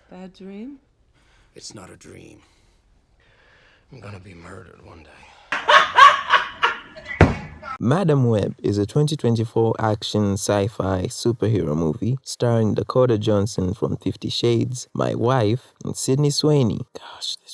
Bad dream? It's not a dream. I'm gonna be murdered one day. Madam Web is a 2024 action sci-fi superhero movie starring Dakota Johnson from 50 Shades, My Wife, and Sydney Sweeney.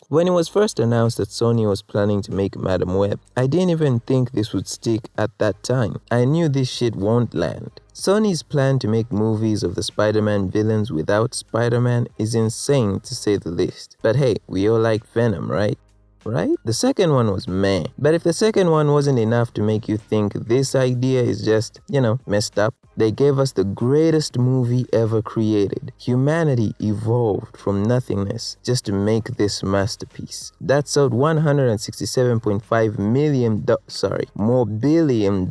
When it was first announced that Sony was planning to make Madam Web, I didn't even think this would stick at that time. I knew this shit won't land. Sony's plan to make movies of the Spider-Man villains without Spider-Man is insane to say the least. But hey, we all like Venom, right? Right? The second one was meh. But if the second one wasn't enough to make you think this idea is just, messed up, they gave us the greatest movie ever created. Humanity evolved from nothingness just to make this masterpiece. That sold $167.5 billion.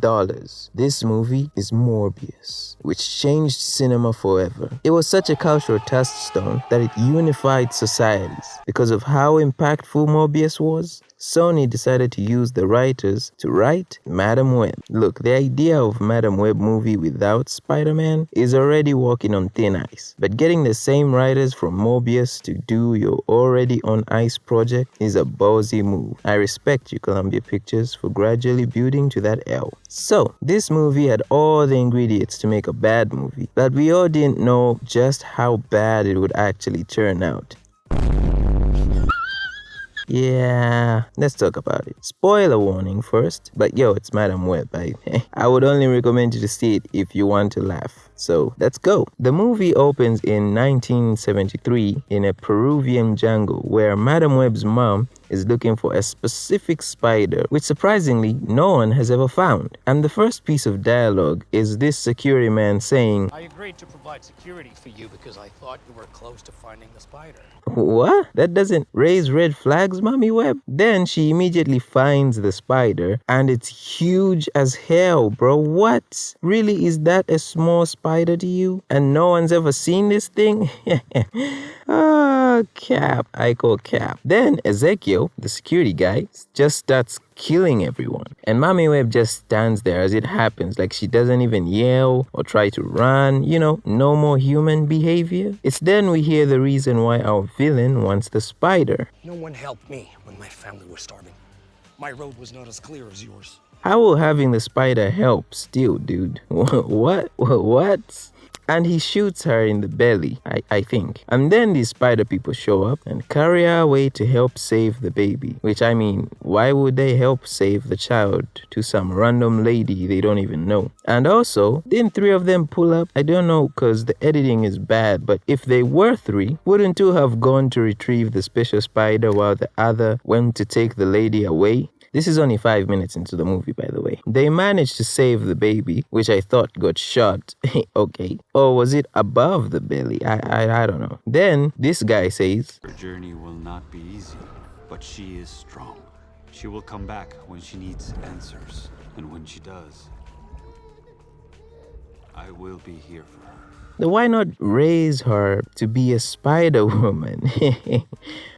This movie is Morbius, which changed cinema forever. It was such a cultural touchstone that it unified societies. Because of how impactful Morbius was, Sony decided to use the writers to write Madam Web. Look, the idea of Madam Web movie without Spider-Man is already walking on thin ice. But getting the same writers from Morbius to do your already on ice project is a ballsy move. I respect you, Columbia Pictures, for gradually building to that L. So, this movie had all the ingredients to make a bad movie, but we all didn't know just how bad it would actually turn out. Yeah, let's talk about it. Spoiler warning first, but it's Madam Web. I would only recommend you to see it if you want to laugh. So let's go. The movie opens in 1973 in a Peruvian jungle where Madam Web's mom is looking for a specific spider, which surprisingly no one has ever found. And the first piece of dialogue is this security man saying, I agreed to provide security for you because I thought you were close to finding the spider. "What? That doesn't raise red flags, Mommy Web?" Then she immediately finds the spider and it's huge as hell, bro. What? Really, is that a small spider to you? And no one's ever seen this thing? Cap. I call cap. Then Ezekiel, the security guy, just starts killing everyone. And Mommy Web just stands there as it happens, like she doesn't even yell or try to run, no more human behavior. It's then we hear the reason why our villain wants the spider. No one helped me when my family was starving. My road was not as clear as yours. How will having the spider help still, dude? What? And he shoots her in the belly, I think. And then these spider people show up and carry her away to help save the baby. Which, why would they help save the child to some random lady they don't even know? And also, didn't 3 of them pull up? I don't know, because the editing is bad, but if they were 3, wouldn't 2 have gone to retrieve the special spider while the other went to take the lady away? This is only 5 minutes into the movie, by the way. They managed to save the baby, which I thought got shot. Okay. Or was it above the belly? I don't know. Then this guy says, Her journey will not be easy, but she is strong. She will come back when she needs answers. And when she does, I will be here for her. why not raise her to be a Spider Woman?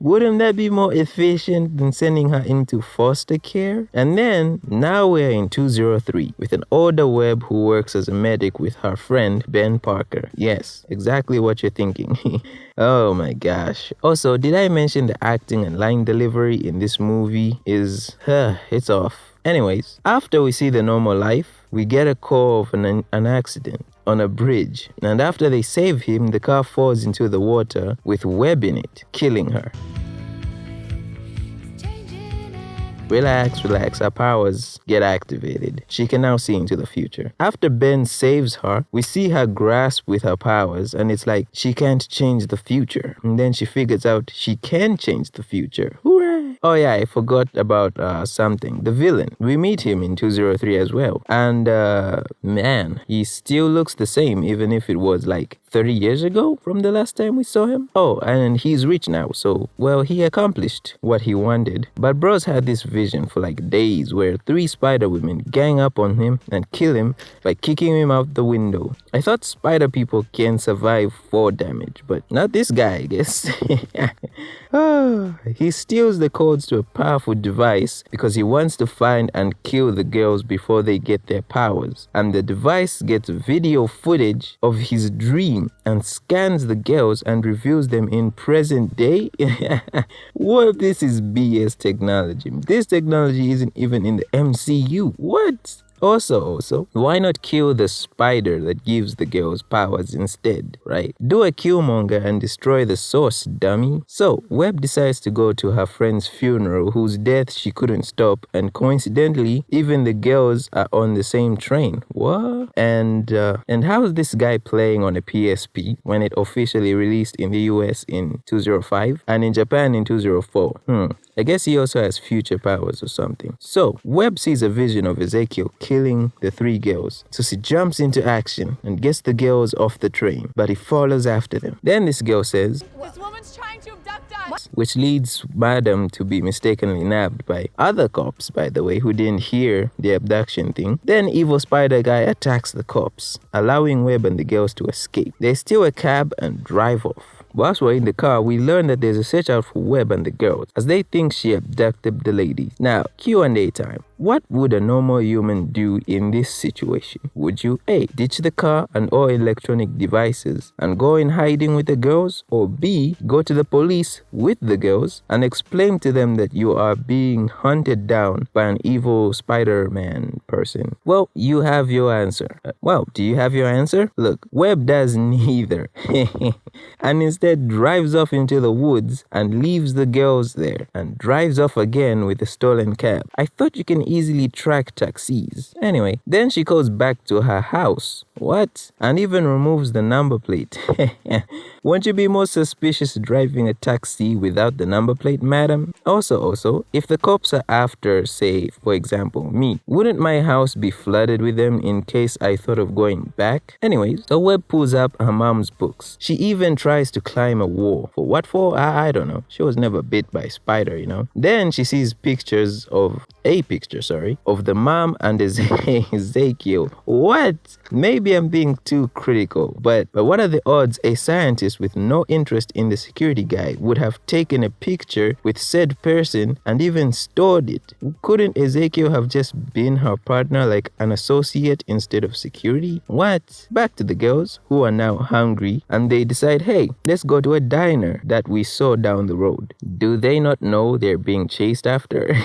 Wouldn't that be more efficient than sending her into foster care? And then, now we're in 2003 with an older Web who works as a medic with her friend Ben Parker. Yes, exactly what you're thinking. Oh my gosh. Also, did I mention the acting and line delivery in this movie is, it's off. Anyways, after we see the normal life, we get a call of an accident on a bridge, and after they save him, the car falls into the water with Web in it, killing her. Relax, her powers get activated. She can now see into the future. After Ben saves her, we see her grasp with her powers, and it's like she can't change the future. And then she figures out she can change the future. Hooray! Oh yeah, I forgot about something. The villain. We meet him in 203 as well. And man, he still looks the same, even if it was like 30 years ago from the last time we saw him. Oh, and he's rich now, so, well, he accomplished what he wanted. But bros had this vision for like days where 3 spider women gang up on him and kill him by kicking him out the window. I thought spider people can survive fall damage, but not this guy, I guess. He steals the code codes to a powerful device because he wants to find and kill the girls before they get their powers. And the device gets video footage of his dream and scans the girls and reveals them in present day. What if this is BS technology? This technology isn't even in the MCU. What? Also, why not kill the spider that gives the girls powers instead, right? Do a Killmonger and destroy the source, dummy. So, Webb decides to go to her friend's funeral, whose death she couldn't stop, and coincidentally, even the girls are on the same train. What? And how is this guy playing on a PSP when it officially released in the US in 2005 and in Japan in 2004? I guess he also has future powers or something. So, Webb sees a vision of Ezekiel killing the 3 girls. So she jumps into action and gets the girls off the train, but he follows after them. Then this girl says, "This woman's trying to abduct us!" which leads Madam to be mistakenly nabbed by other cops, by the way, who didn't hear the abduction thing. Then evil spider guy attacks the cops, allowing Webb and the girls to escape. They steal a cab and drive off. Whilst we're in the car, we learn that there's a search out for Webb and the girls, as they think she abducted the ladies. Now, Q&A time. What would a normal human do in this situation? Would you A, ditch the car and all electronic devices and go in hiding with the girls? Or B, go to the police with the girls and explain to them that you are being hunted down by an evil Spider-Man person? Well, you have your answer. Do you have your answer? Look, Webb does neither. And instead drives off into the woods and leaves the girls there and drives off again with a stolen cab. I thought you can easily track taxis. Anyway, then she goes back to her house. What? And even removes the number plate. Won't you be more suspicious driving a taxi without the number plate, madam? Also, if the cops are after, say, for example, me, wouldn't my house be flooded with them in case I thought of going back? Anyways, the Webb pulls up her mom's books. She even tries to climb a wall. For what for? I don't know. She was never bit by a spider, you know. Then she sees a picture of the mom and Ezekiel. What? Maybe I'm being too critical, but what are the odds a scientist with no interest in the security guy would have taken a picture with said person and even stored it? Couldn't Ezekiel have just been her partner, like an associate instead of security? What? Back to the girls, who are now hungry, and they decide, hey, let's go to a diner that we saw down the road. Do they not know they're being chased after?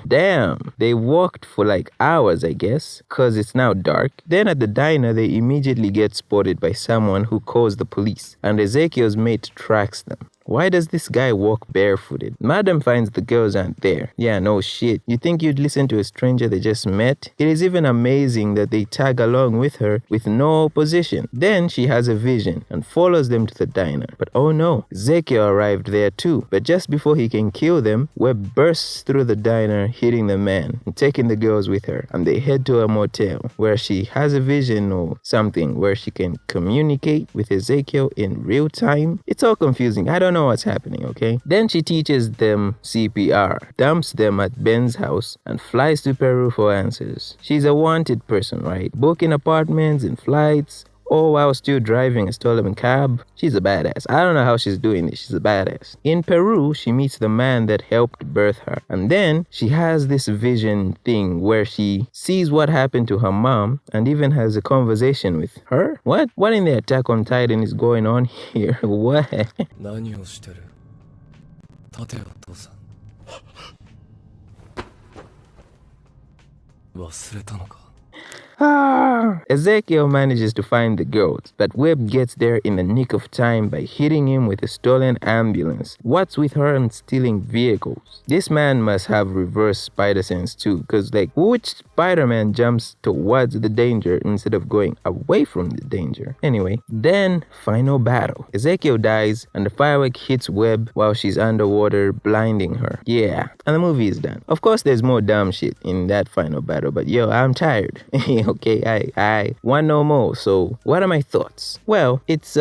Damn, they walked for like hours, I guess, cause it's now dark. Then at the diner, they immediately get spotted by someone who calls the police, and Ezekiel's mate tracks them. Why does this guy walk barefooted? Madam finds the girls aren't there. Yeah, no shit. You think you'd listen to a stranger they just met? It is even amazing that they tag along with her with no opposition. Then she has a vision and follows them to the diner. But oh no, Ezekiel arrived there too. But just before he can kill them, Webb bursts through the diner, hitting the man and taking the girls with her. And they head to a motel where she has a vision or something where she can communicate with Ezekiel in real time. It's all confusing. I don't know what's happening, okay? Then she teaches them CPR, dumps them at Ben's house, and flies to Peru for answers. She's a wanted person, right? Booking apartments and flights, all while still driving a stolen cab. She's a badass. I don't know how she's doing this. She's a badass. In Peru, she meets the man that helped birth her. And then she has this vision thing where she sees what happened to her mom and even has a conversation with her. What? What in the Attack on Titan is going on here? What? 何をしてる立てよ父さん忘れたのか Ezekiel manages to find the girls, but Webb gets there in the nick of time by hitting him with a stolen ambulance. What's with her and stealing vehicles? This man must have reverse spider sense too, because which Spider-Man jumps towards the danger instead of going away from the danger? Anyway, then final battle. Ezekiel dies and the firework hits Webb while she's underwater, blinding her. Yeah, and the movie is done. Of course, there's more dumb shit in that final battle, but yo, I'm tired. Okay, I want no more. So what are my thoughts? Well, it's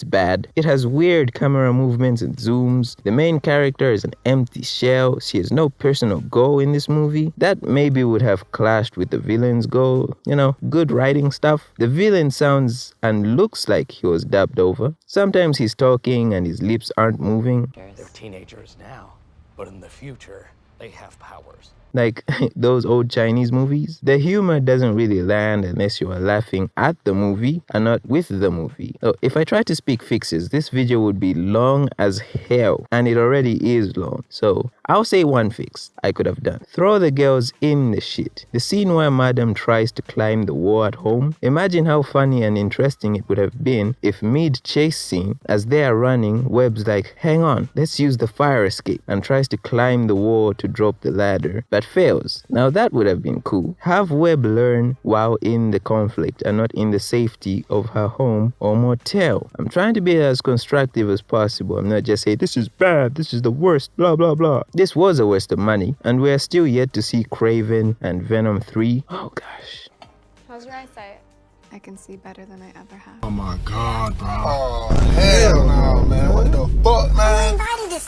bad. It has weird camera movements and zooms. The main character is an empty shell. She has no personal goal in this movie. That maybe would have clashed with the villain's goal. You know, good writing stuff. The villain sounds and looks like he was dubbed over. Sometimes he's talking and his lips aren't moving. They're teenagers now. But in the future, they have powers. Like those old Chinese movies, the humor doesn't really land unless you are laughing at the movie and not with the movie. So if I try to speak fixes, this video would be long as hell, and it already is long. So I'll say one fix I could have done. Throw the girls in the shit. The scene where Madam tries to climb the wall at home, imagine how funny and interesting it would have been if mid-chase scene, as they are running, Webb's like, hang on, let's use the fire escape, and tries to climb the wall to drop the ladder, but fails. Now that would have been cool. Have Webb learn while in the conflict and not in the safety of her home or motel. I'm trying to be as constructive as possible. I'm not just saying this is bad, this is the worst, blah blah blah. This was a waste of money, and we are still yet to see Craven and Venom 3. Oh gosh. How's your eyesight? I can see better than I ever have. Oh my God, bro. Oh, hell no, man. What the fuck, man?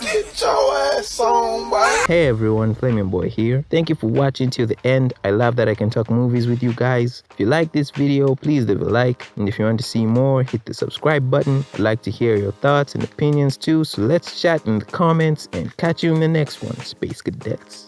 Get your ass on, boy. Hey everyone, Flaming Boy here. Thank you for watching till the end. I love that I can talk movies with you guys. If you like this video, please leave a like. And if you want to see more, hit the subscribe button. I'd like to hear your thoughts and opinions too. So let's chat in the comments and catch you in the next one, Space Cadets.